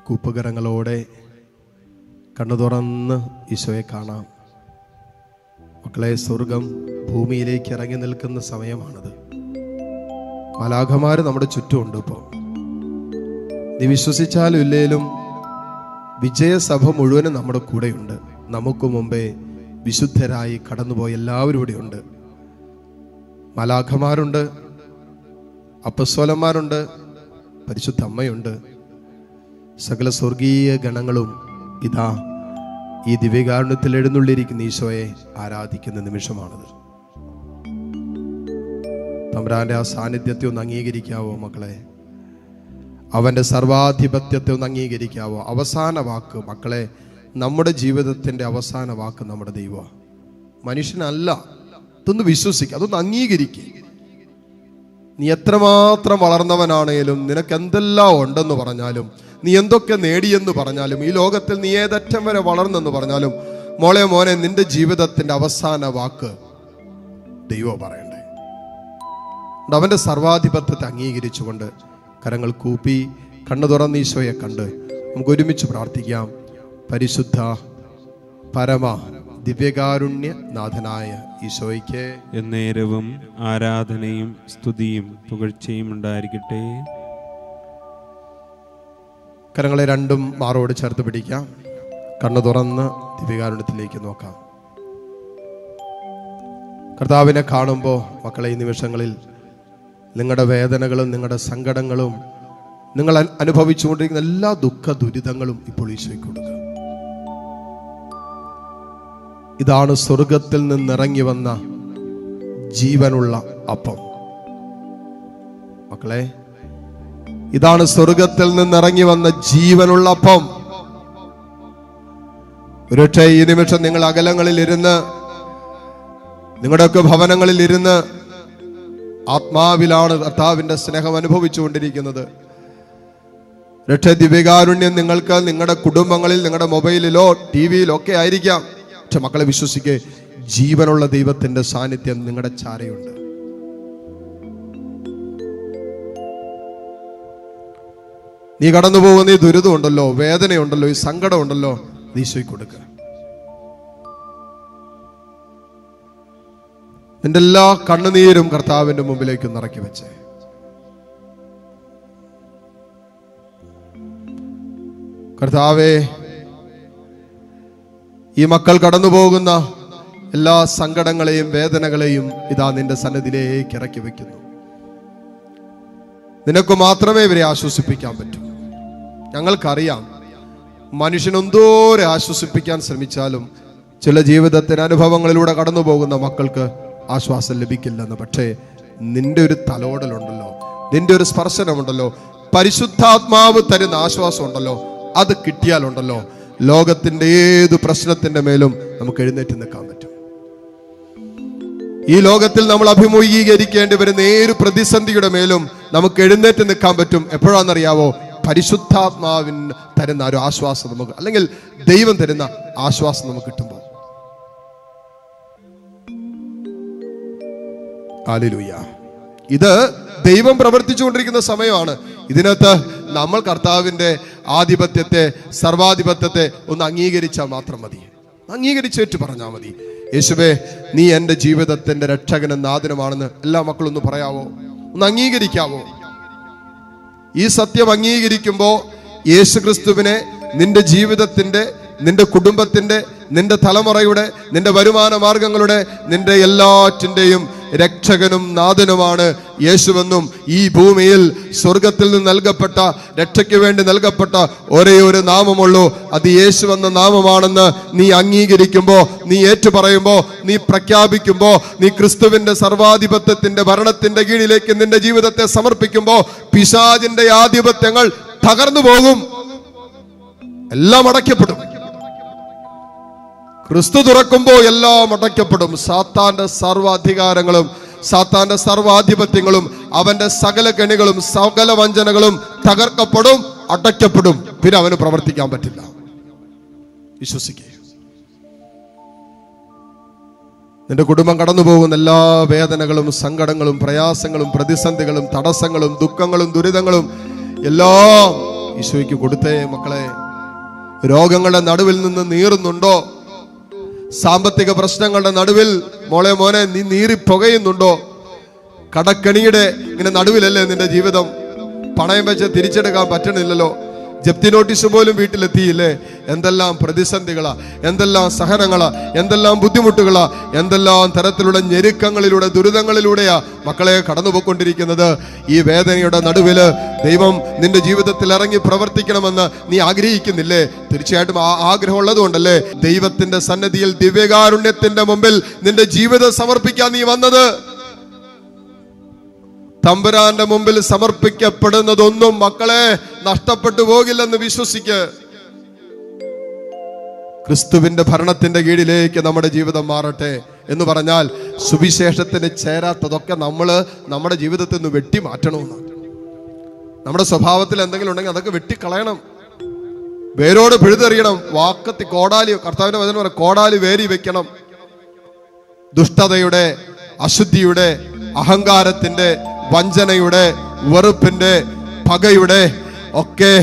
കൂപ്പുകരങ്ങളോടെ കണ്ണു തുറന്ന് ഈശോയെ കാണാം. മക്കളെ, സ്വർഗം ഭൂമിയിലേക്ക് ഇറങ്ങി നിൽക്കുന്ന സമയമാണത്. മാലാഖമാര് നമ്മുടെ ചുറ്റുമുണ്ട്. ഇപ്പോൾ നീ വിശ്വസിച്ചാലും ഇല്ലേലും വിജയസഭ മുഴുവനും നമ്മുടെ കൂടെയുണ്ട്. നമുക്ക് മുമ്പേ വിശുദ്ധരായി കടന്നുപോയ എല്ലാവരും ഇവിടെ ഉണ്ട്. മാലാഖമാരുണ്ട്, അപ്പസ്തോലന്മാരുണ്ട്, പരിശുദ്ധ അമ്മയുണ്ട്. സകല സ്വർഗീയ ഗണങ്ങളും ഇതാ ഈ ദിവ്യകാരുണ്യത്തിൽ എഴുന്നള്ളിയിരിക്കുന്ന ഈശോയെ ആരാധിക്കുന്ന നിമിഷമാണത്. തമ്പുരാന്റെ ആ സാന്നിധ്യത്തെ ഒന്ന് അംഗീകരിക്കാവോ മക്കളെ? അവന്റെ സർവാധിപത്യത്തെ ഒന്ന് അംഗീകരിക്കാവോ? അവസാന വാക്ക് മക്കളെ, നമ്മുടെ ജീവിതത്തിന്റെ അവസാന വാക്ക് നമ്മുടെ ദൈവമാണ്, മനുഷ്യനല്ല. ഇതൊന്ന് വിശ്വസിക്കുക, അതൊന്ന് അംഗീകരിക്കുക. നീ എത്രമാത്രം വളർന്നവനാണേലും, നിനക്ക് എന്തെല്ലാം ഉണ്ടെന്ന് പറഞ്ഞാലും, നീ എന്തൊക്കെ നേടിയെന്ന് പറഞ്ഞാലും, ഈ ലോകത്തിൽ നീ ഏതറ്റം വരെ വളർന്നെന്ന് പറഞ്ഞാലും, മോനെ നിന്റെ ജീവിതത്തിന്റെ അവസാന വാക്ക് ദൈവം പറയണ്ടേ. അവന്റെ സർവാധിപത്യത്തെ അംഗീകരിച്ചുകൊണ്ട് കരങ്ങൾ കൂപ്പി കണ്ണു തുറന്ന് ഈശോയെ കണ്ട് നമുക്ക് ഒരുമിച്ച് പ്രാർത്ഥിക്കാം. പരിശുദ്ധ പരമ ദിവ്യകാരുണ്യ നാഥനായ ഈശോയ്ക്ക് എന്നേരവും ആരാധനയും സ്തുതിയും പുകഴ്ചയും ഉണ്ടായിരിക്കട്ടെ. കരങ്ങളെ രണ്ടും മാറോട് ചേർത്ത് പിടിക്കാം. കണ്ണു തുറന്ന് ദിവ്യകാരുണ്യത്തിലേക്ക് നോക്കാം. കർത്താവിനെ കാണുമ്പോൾ മക്കളെ, ഈ നിമിഷങ്ങളിൽ നിങ്ങളുടെ വേദനകളും നിങ്ങളുടെ സങ്കടങ്ങളും നിങ്ങൾ അനുഭവിച്ചുകൊണ്ടിരിക്കുന്ന എല്ലാ ദുഃഖ ദുരിതങ്ങളും ഇപ്പോൾ ഈശോയ്ക്ക് കൊടുക്കുക. ഇതാണ് സ്വർഗത്തിൽ നിന്നിറങ്ങി വന്ന ജീവനുള്ള അപ്പം. മക്കളെ, ഇതാണ് സ്വർഗത്തിൽ നിന്നിറങ്ങി വന്ന ജീവനുള്ള അപ്പം. ഒരുപക്ഷെ ഈ നിമിഷം നിങ്ങൾ അകലങ്ങളിൽ ഇരുന്ന്, നിങ്ങളുടെയൊക്കെ ഭവനങ്ങളിൽ ഇരുന്ന് ആത്മാവിലാണ് കർത്താവിന്റെ സ്നേഹം അനുഭവിച്ചുകൊണ്ടിരിക്കുന്നത്. രക്ഷ ദിവ്യകാരുണ്യം നിങ്ങൾക്ക് നിങ്ങളുടെ കുടുംബങ്ങളിൽ, നിങ്ങളുടെ മൊബൈലിലോ ടിവിയിലോ ഒക്കെ ആയിരിക്കാം. പക്ഷെ മക്കളെ വിശ്വസിക്കേ, ജീവനുള്ള ദൈവത്തിന്റെ സാന്നിധ്യം നിങ്ങളുടെ ചാരയുണ്ട്. നീ കടന്നു പോകുന്ന ഈ ദുരിതമുണ്ടല്ലോ, വേദനയുണ്ടല്ലോ, ഈ സങ്കടമുണ്ടല്ലോ, ഈശോയ്ക്ക് കൊടുക്കുക. നിന്റെ എല്ലാ കണ്ണുനീരും കർത്താവിന്റെ മുമ്പിലേക്ക് നിറക്കി വെച്ചേ. കർത്താവേ, ഈ മക്കൾ കടന്നു പോകുന്ന എല്ലാ സങ്കടങ്ങളെയും വേദനകളെയും ഇതാ നിന്റെ സന്നിധിയിലേക്ക് ഇറക്കി വെക്കുന്നു. നിനക്ക് മാത്രമേ ഇവരെ ആശ്വസിപ്പിക്കാൻ പറ്റൂ. ഞങ്ങൾക്കറിയാം, മനുഷ്യനെന്തോരെ ആശ്വസിപ്പിക്കാൻ ശ്രമിച്ചാലും ചില ജീവിതത്തിന് അനുഭവങ്ങളിലൂടെ കടന്നു പോകുന്ന മക്കൾക്ക് ആശ്വാസം ലഭിക്കില്ലെന്ന്. പക്ഷേ നിന്റെ ഒരു തലോടലുണ്ടല്ലോ, നിന്റെ ഒരു സ്പർശനമുണ്ടല്ലോ, പരിശുദ്ധാത്മാവ് തരുന്ന ആശ്വാസം ഉണ്ടല്ലോ, അത് കിട്ടിയാലുണ്ടല്ലോ, ലോകത്തിന്റെ ഏത് പ്രശ്നത്തിന്റെ മേലും നമുക്ക് എഴുന്നേറ്റ് നിൽക്കാൻ പറ്റും. ഈ ലോകത്തിൽ നമ്മൾ അഭിമുഖീകരിക്കേണ്ടി വരുന്ന ഏത് പ്രതിസന്ധിയുടെ മേലും നമുക്ക് എഴുന്നേറ്റ് നിൽക്കാൻ പറ്റും. എപ്പോഴാണെന്നറിയാവോ? പരിശുദ്ധാത്മാവിന് തരുന്ന ഒരു ആശ്വാസം നമുക്ക്, അല്ലെങ്കിൽ ദൈവം തരുന്ന ആശ്വാസം നമുക്ക് കിട്ടുമ്പോൾ. ഹല്ലേലൂയ. ഇത് ദൈവം പ്രവർത്തിച്ചുകൊണ്ടിരിക്കുന്ന സമയമാണ്. ഇതിനകത്ത് നമ്മൾ കർത്താവിന്റെ ആധിപത്യത്തെ, സർവാധിപത്യത്തെ ഒന്ന് അംഗീകരിച്ചാൽ മാത്രം മതി. അംഗീകരിച്ചേറ്റ് പറഞ്ഞാൽ മതി, യേശുവേ നീ എൻ്റെ ജീവിതത്തിന്റെ രക്ഷകനും നാഥനുമാണെന്ന് എല്ലാ മക്കളും ഒന്ന് പറയാവോ? ഒന്ന് അംഗീകരിക്കാവോ? ഈ സത്യം അംഗീകരിക്കുമ്പോൾ യേശു ക്രിസ്തുവിനെ നിന്റെ ജീവിതത്തിന്റെ, നിന്റെ കുടുംബത്തിന്റെ, നിന്റെ തലമുറയുടെ, നിന്റെ വരുമാന മാർഗങ്ങളുടെ, നിന്റെ എല്ലാറ്റിൻ്റെയും രക്ഷകനും നാഥനുമാണ് യേശുവെന്നും, ഈ ഭൂമിയിൽ സ്വർഗത്തിൽ നിന്ന് നൽകപ്പെട്ട, രക്ഷയ്ക്ക് വേണ്ടി നൽകപ്പെട്ട ഒരേ ഒരു നാമമുള്ളൂ, അത് യേശുവെന്ന നാമമാണെന്ന് നീ അംഗീകരിക്കുമ്പോൾ, നീ ഏറ്റുപറയുമ്പോൾ, നീ പ്രഖ്യാപിക്കുമ്പോൾ, നീ ക്രിസ്തുവിന്റെ സർവാധിപത്യത്തിന്റെ ഭരണത്തിന്റെ കീഴിലേക്ക് നിന്റെ ജീവിതത്തെ സമർപ്പിക്കുമ്പോൾ, പിശാചിന്റെ ആധിപത്യങ്ങൾ തകർന്നു പോകും, എല്ലാം അടയ്ക്കപ്പെടും. ക്രിസ്തു തുറക്കുമ്പോൾ എല്ലാം അടയ്ക്കപ്പെടും. സാത്താന്റെ സർവാധികാരങ്ങളും, സാത്താന്റെ സർവാധിപത്യങ്ങളും, അവന്റെ സകല കെണികളും, സകല വഞ്ചനകളും തകർക്കപ്പെടും, അടയ്ക്കപ്പെടും. പിന്നെ അവന് പ്രവർത്തിക്കാൻ പറ്റില്ല. വിശ്വസിക്കുക. നിന്റെ കുടുംബം കടന്നു പോകുന്ന എല്ലാ വേദനകളും, സങ്കടങ്ങളും, പ്രയാസങ്ങളും, പ്രതിസന്ധികളും, തടസ്സങ്ങളും, ദുഃഖങ്ങളും, ദുരിതങ്ങളും എല്ലാം ഈശോയ്ക്ക് കൊടുത്തേ മക്കളെ. രോഗങ്ങളുടെ നടുവിൽ നിന്ന് നീറുന്നുണ്ടോ? സാമ്പത്തിക പ്രശ്നങ്ങളുടെ നടുവിൽ മോനെ നീ നീറി പുകയുന്നുണ്ടോ? കടക്കണിയുടെ ഇങ്ങനെ നടുവിലല്ലേ നിന്റെ ജീവിതം? പണയം വെച്ച് തിരിച്ചെടുക്കാൻ പറ്റണില്ലല്ലോ. ജപ്തി നോട്ടീസ് പോലും വീട്ടിലെത്തിയില്ലേ? എന്തെല്ലാം പ്രതിസന്ധികളാ, എന്തെല്ലാം സഹനങ്ങളാ, എന്തെല്ലാം ബുദ്ധിമുട്ടുകളാ, എന്തെല്ലാം തരത്തിലുള്ള ഞെരുക്കങ്ങളിലൂടെ, ദുരിതങ്ങളിലൂടെയാ മക്കളെ കടന്നുപോയിക്കൊണ്ടിരിക്കുന്നത്. ഈ വേദനയുടെ നടുവില് ദൈവം നിന്റെ ജീവിതത്തിൽ ഇറങ്ങി പ്രവർത്തിക്കണമെന്ന് നീ ആഗ്രഹിക്കുന്നില്ലേ? തീർച്ചയായിട്ടും ആ ആഗ്രഹം ഉള്ളതുകൊണ്ടല്ലേ ദൈവത്തിന്റെ സന്നിധിയിൽ ദിവ്യകാരുണ്യത്തിന്റെ മുമ്പിൽ നിന്റെ ജീവിതം സമർപ്പിക്കാൻ നീ വന്നത്. തമ്പുരാന്റെ മുമ്പിൽ സമർപ്പിക്കപ്പെടുന്നതൊന്നും മക്കളെ നഷ്ടപ്പെട്ടു പോകില്ലെന്ന് വിശ്വസിക്ക്. ക്രിസ്തുവിന്റെ ഭരണത്തിന്റെ കീഴിലേക്ക് നമ്മുടെ ജീവിതം മാറട്ടെ എന്ന് പറഞ്ഞാൽ സുവിശേഷത്തിന് ചേരാത്തതൊക്കെ നമ്മുടെ ജീവിതത്തിൽ നിന്ന് വെട്ടി മാറ്റണമെന്ന്. നമ്മുടെ സ്വഭാവത്തിൽ എന്തെങ്കിലും ഉണ്ടെങ്കിൽ അതൊക്കെ വെട്ടിക്കളയണം, വേരോട് പിഴുതെറിയണം. വാക്കത്തി കോടാലി, കർത്താവിന്റെ വചനം പറയും, കോടാലി വേരി വെക്കണം. ദുഷ്ടതയുടെ, അശുദ്ധിയുടെ, അഹങ്കാരത്തിന്റെ, വഞ്ചനയുടെ, വെറുപ്പിന്റെ, പകയുടെ ഒക്കെ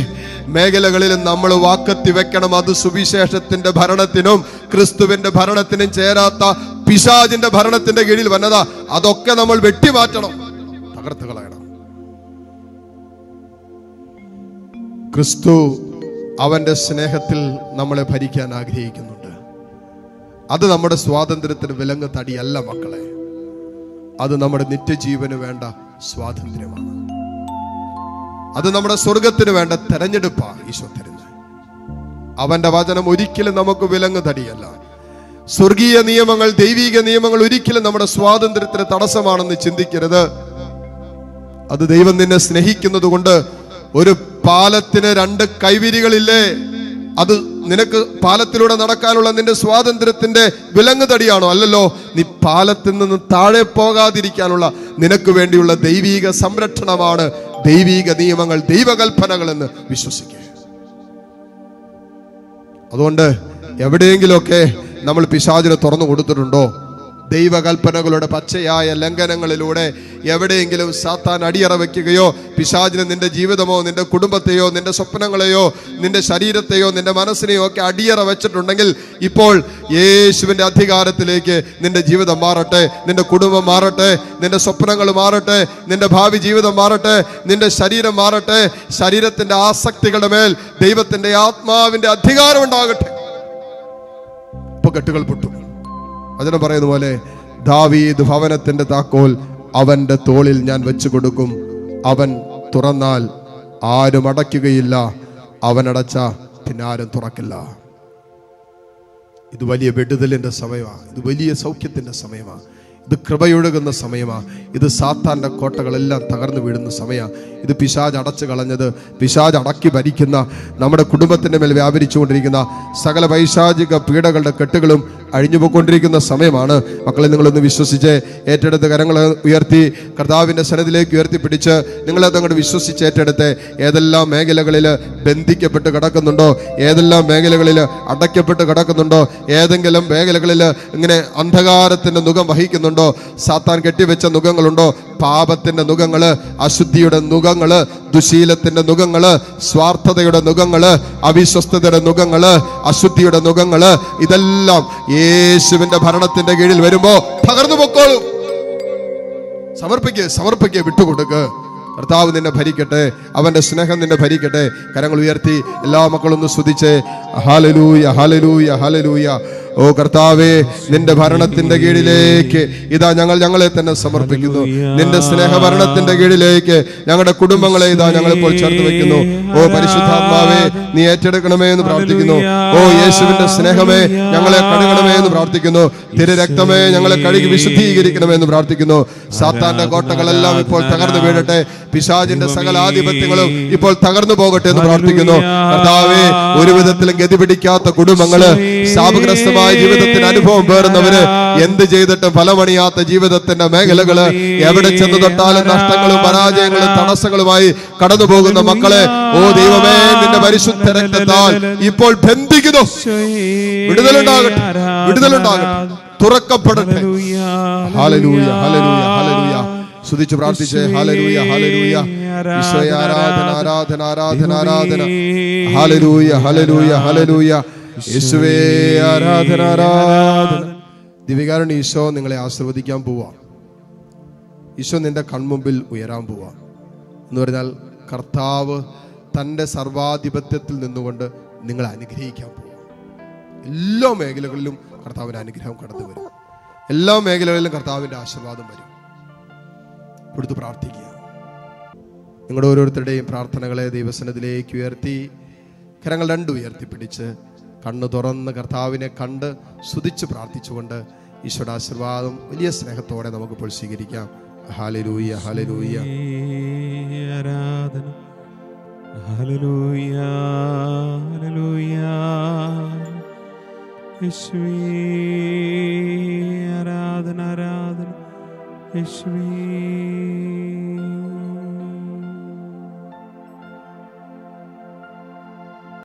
മേഖലകളിൽ നമ്മൾ വാക്കത്തി വെക്കണം. അത് സുവിശേഷത്തിന്റെ ഭരണത്തിനും ക്രിസ്തുവിന്റെ ഭരണത്തിനും ചേരാത്ത പിശാചിന്റെ ഭരണത്തിന്റെ കീഴിൽ വന്നതാ. അതൊക്കെ നമ്മൾ വെട്ടിമാറ്റണം, തകർത്ത് കളയണം. ക്രിസ്തു അവന്റെ സ്നേഹത്തിൽ നമ്മളെ ഭരിക്കാൻ ആഗ്രഹിക്കുന്നുണ്ട്. അത് നമ്മുടെ സ്വാതന്ത്ര്യത്തിന് വിലങ്ങ് തടിയല്ല മക്കളെ, അത് നമ്മുടെ നിത്യജീവന് വേണ്ട സ്വാതന്ത്ര്യമാണ്. അത് നമ്മുടെ സ്വർഗത്തിന് വേണ്ട തെരഞ്ഞെടുപ്പാണ് ഈശോ തരുന്നത്. അവന്റെ വചനം ഒരിക്കലും നമുക്ക് വിലങ്ങ് തടിയല്ല. സ്വർഗീയ നിയമങ്ങൾ, ദൈവിക നിയമങ്ങൾ ഒരിക്കലും നമ്മുടെ സ്വാതന്ത്ര്യത്തിന് തടസ്സമാണെന്ന് ചിന്തിക്കരുത്. അത് ദൈവം നിന്നെ സ്നേഹിക്കുന്നത് കൊണ്ട്. ഒരു പാലത്തിന് 2 കൈവിരികളില്ലേ? അത് നിനക്ക് പാലത്തിലൂടെ നടക്കാനുള്ള നിന്റെ സ്വാതന്ത്ര്യത്തിന്റെ വിലങ്ങ് തടിയാണോ? അല്ലല്ലോ. നീ പാലത്തിൽ നിന്ന് താഴെ പോകാതിരിക്കാനുള്ള നിനക്ക് വേണ്ടിയുള്ള ദൈവീക സംരക്ഷണമാണ് ദൈവീക നിയമങ്ങൾ, ദൈവകൽപ്പനകൾ എന്ന് വിശ്വസിക്കുക. അതുകൊണ്ട് എവിടെയെങ്കിലുമൊക്കെ നമ്മൾ പിശാചിന് തുറന്നു കൊടുത്തിട്ടുണ്ടോ? ദൈവകൽപ്പനകളുടെ പച്ചയായ ലംഘനങ്ങളിലൂടെ എവിടെയെങ്കിലും സാത്താൻ അടിയറ വെക്കുകയോ, പിശാചിന് നിന്റെ ജീവിതമോ, നിന്റെ കുടുംബത്തെയോ, നിന്റെ സ്വപ്നങ്ങളെയോ, നിന്റെ ശരീരത്തെയോ, നിന്റെ മനസ്സിനെയോ ഒക്കെ അടിയറ വെച്ചിട്ടുണ്ടെങ്കിൽ ഇപ്പോൾ യേശുവിന്റെ അധികാരത്തിലേക്ക് നിന്റെ ജീവിതം മാറട്ടെ, നിന്റെ കുടുംബം മാറട്ടെ, നിന്റെ സ്വപ്നങ്ങൾ മാറട്ടെ, നിന്റെ ഭാവി ജീവിതം മാറട്ടെ, നിന്റെ ശരീരം മാറട്ടെ. ശരീരത്തിന്റെ ആസക്തികളുടെ മേൽ ദൈവത്തിന്റെ ആത്മാവിന്റെ അധികാരം ഉണ്ടാകട്ടെ. ഇപ്പൊ കെട്ടുകൾ പൊട്ടും. വചനം പറയുന്ന പോലെ, ദാവീദ് ഭവനത്തിന്റെ താക്കോൽ അവന്റെ തോളിൽ ഞാൻ വെച്ചു കൊടുക്കും. അവൻ തുറന്നാൽ ആരും അടയ്ക്കുകയില്ല, അവൻ അടച്ച പിന്നെ ആരും തുറക്കില്ല. ഇത് വലിയ വിടുതലിന്റെ സമയമാണ്. ഇത് വലിയ സൗഖ്യത്തിന്റെ സമയമാണ്. ഇത് കൃപയൊഴുകുന്ന സമയമാണ്. ഇത് സാത്താന്റെ കോട്ടകളെല്ലാം തകർന്നു വീഴുന്ന സമയമാണ്. ഇത് പിശാച് അടച്ചു കളഞ്ഞത്, പിശാച് അടക്കി ഭരിക്കുന്ന, നമ്മുടെ കുടുംബത്തിന്റെ മേൽ വ്യാപരിച്ചുകൊണ്ടിരിക്കുന്ന സകല പൈശാചിക പീഡകളുടെ കെട്ടുകളും അഴിഞ്ഞു പോയിക്കൊണ്ടിരിക്കുന്ന സമയമാണ്. മക്കളെ, നിങ്ങളൊന്ന് വിശ്വസിച്ച് ഏറ്റെടുത്ത് കരങ്ങൾ ഉയർത്തി കർത്താവിന്റെ സന്നിധിയിലേക്ക് ഉയർത്തിപ്പിടിച്ച് നിങ്ങളത് അങ്ങോട്ട് വിശ്വസിച്ച് ഏറ്റെടുത്ത് ഏതെല്ലാം മേഖലകളിൽ ബന്ധിക്കപ്പെട്ട് കിടക്കുന്നുണ്ടോ, ഏതെല്ലാം മേഖലകളിൽ അടയ്ക്കപ്പെട്ട് കിടക്കുന്നുണ്ടോ, ഏതെങ്കിലും മേഖലകളിൽ ഇങ്ങനെ അന്ധകാരത്തിന്റെ മുഖം വഹിക്കുന്നുണ്ടോ, സാത്താൻ കെട്ടിവെച്ച മുഖങ്ങളുണ്ടോ, പാപത്തിന്റെ മുഖങ്ങള്, അശുദ്ധിയുടെ മുഖങ്ങള്, ദുശീലത്തിന്റെ മുഖങ്ങള്, സ്വാർത്ഥതയുടെ മുഖങ്ങള്, അവിശ്വസ്തതയുടെ മുഖങ്ങള്, അശുദ്ധിയുടെ മുഖങ്ങള്, ഇതെല്ലാം യേശുവിന്റെ ഭരണത്തിന്റെ കീഴിൽ വരുമ്പോ തകർന്നു പൊക്കോളും. സമർപ്പിക്കുക, വിട്ടുകൊടുക്ക്. കർത്താവ് നിന്നെ ഭരിക്കട്ടെ, അവന്റെ സ്നേഹം നിന്നെ ഭരിക്കട്ടെ. കരങ്ങൾ ഉയർത്തി എല്ലാ മക്കളൊന്ന് സ്തുതിച്ച് ഹല്ലേലൂയ, ഹല്ലേലൂയ, ഹല്ലേലൂയ. ഓ കർത്താവേ, നിന്റെ ഭരണത്തിന്റെ കീഴിലേക്ക് ഇതാ ഞങ്ങളെ തന്നെ സമർപ്പിക്കുന്നു. നിന്റെ സ്നേഹഭരണത്തിന്റെ കീഴിലേക്ക് ഞങ്ങളുടെ കുടുംബങ്ങളെ ഇതാ ഞങ്ങളിപ്പോൾ ചേർത്ത് വെക്കുന്നു. ഓ പരിശുദ്ധാത്മാവേ, നീ ഏറ്റെടുക്കണമേ എന്ന് പ്രാർത്ഥിക്കുന്നു. ഓ യേശുവിന്റെ സ്നേഹമേ, ഞങ്ങളെ കഴുകണമേ എന്ന് പ്രാർത്ഥിക്കുന്നു. തിരുരക്തമേ, ഞങ്ങളെ കഴുകി വിശുദ്ധീകരിക്കണമേ എന്ന് പ്രാർത്ഥിക്കുന്നു. സാത്താന്റെ കോട്ടകളെല്ലാം ഇപ്പോൾ തകർന്നു വീഴട്ടെ. പിശാചിന്റെ സകല ആധിപത്യങ്ങളും ഇപ്പോൾ തകർന്നു പോകട്ടെ എന്ന് പ്രാർത്ഥിക്കുന്നു. കർത്താവേ, ഒരു വിധത്തിലും ഗതി പിടിക്കാത്ത കുടുംബങ്ങള്, ശാപഗ്രസ്തമായ ജീവിതത്തിന് അനുഭവം പേറുന്നവര്, എന്ത് ചെയ്തിട്ടും ഫലമണിയാത്ത ജീവിതത്തിന്റെ മേഖലകള്, എവിടെ ചെന്ന് തൊട്ടാലും നഷ്ടങ്ങളും പരാജയങ്ങളും തടസ്സങ്ങളുമായി കടന്നു പോകുന്ന മക്കളെ, ഓ ദൈവമേ, നിന്റെ പരിശുദ്ധ രക്തത്താൽ ഇപ്പോൾ ബന്ധിക്കുന്നു. വിടുതലുണ്ടാകട്ടെ, തുറക്കപ്പെടട്ടെ. Hallelujah, hallelujah, hallelujah. സ്തുതിച്ച് പ്രാർത്ഥിച്ച് ഹല്ലേലൂയ ഹല്ലേലൂയ. ഈശോയെ ആരാധന ആരാധന ആരാധന ആരാധന. Hallelujah hallelujah hallelujah. യേശുവേ ആരാധന ആരാധന. ദിവ്യകാരുണ്യ ഈശോ നിങ്ങളെ ആശീർവദിക്കാൻ പോവാ. ഈശോ നിന്റെ കൺമുമ്പിൽ ഉയരാൻ പോവാ എന്ന് പറഞ്ഞാൽ കർത്താവ് തൻ്റെ സർവാധിപത്യത്തിൽ നിന്നുകൊണ്ട് നിങ്ങളെ അനുഗ്രഹിക്കാൻ പോവാ. എല്ലാ മേഖലകളിലും കർത്താവിൻ്റെ അനുഗ്രഹം കടന്നു വരും. എല്ലാ മേഖലകളിലും കർത്താവിൻ്റെ ആശീർവാദം വരും. കൊടുത്ത് പ്രാർത്ഥിക്കുക. നിങ്ങളുടെ ഓരോരുത്തരുടെയും പ്രാർത്ഥനകളെ ദൈവസന്നിധിയിലേക്ക് ഉയർത്തി കരങ്ങൾ രണ്ടും ഉയർത്തിപ്പിടിച്ച് കണ്ണ് തുറന്ന് കർത്താവിനെ കണ്ട് സ്തുതിച്ച് പ്രാർത്ഥിച്ചുകൊണ്ട് ഈശോയുടെ ആശീർവാദം വലിയ സ്നേഹത്തോടെ നമുക്കിപ്പോൾ സ്വീകരിക്കാം. Hallelujah hallelujah. ആരാധന ഹല്ലേലൂയ ഹല്ലേലൂയ. യേശുവേ ആരാധന ആരാധന. യേശുവേ